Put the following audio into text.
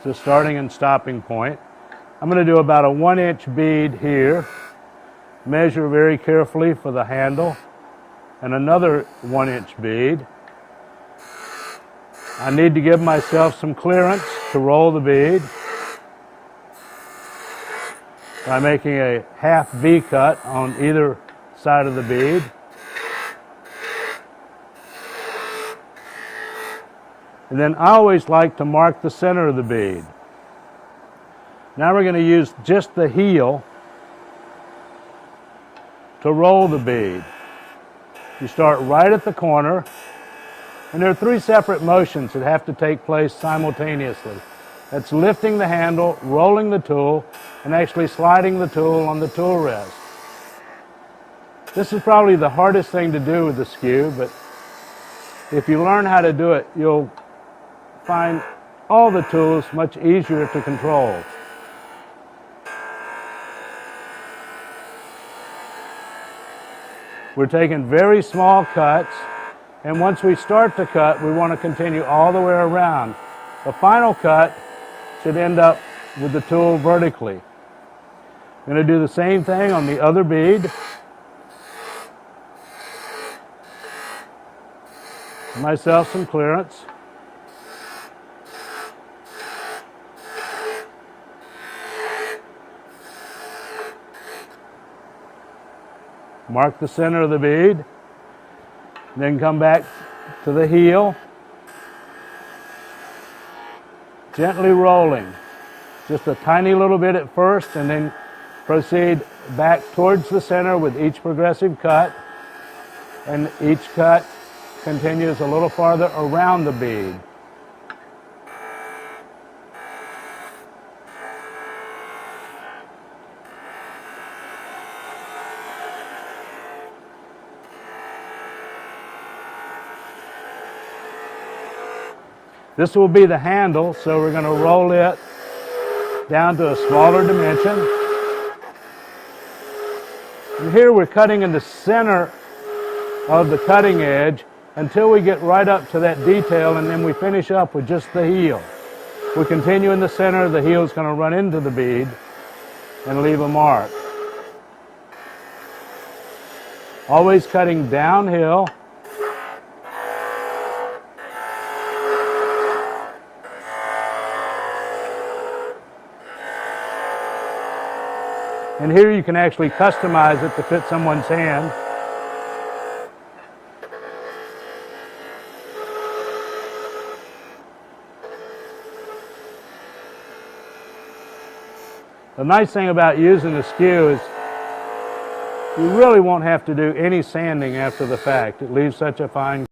It's a starting and stopping point. I'm going to do about a 1-inch bead here. Measure very carefully for the handle, and another 1-inch bead. I need to give myself some clearance to roll the bead by making a half V cut on either side of the bead. And then I always like to mark the center of the bead. Now we're going to use just the heel to roll the bead. You start right at the corner, and there are 3 separate motions that have to take place simultaneously. That's lifting the handle, rolling the tool, and actually sliding the tool on the tool rest. This is probably the hardest thing to do with the skew, but if you learn how to do it, you'll find all the tools much easier to control. We're taking very small cuts, and once we start to cut, we want to continue all the way around. The final cut should end up with the tool vertically. I'm going to do the same thing on the other bead. Give myself some clearance. Mark the center of the bead, then come back to the heel, gently rolling, just a tiny little bit at first, and then proceed back towards the center with each progressive cut, and each cut continues a little farther around the bead. This will be the handle, so we're going to roll it down to a smaller dimension. And here we're cutting in the center of the cutting edge until we get right up to that detail, and then we finish up with just the heel. We continue in the center, the heel is going to run into the bead and leave a mark. Always cutting downhill. And here you can actually customize it to fit someone's hand. The nice thing about using the skew is you really won't have to do any sanding after the fact. It leaves such a fine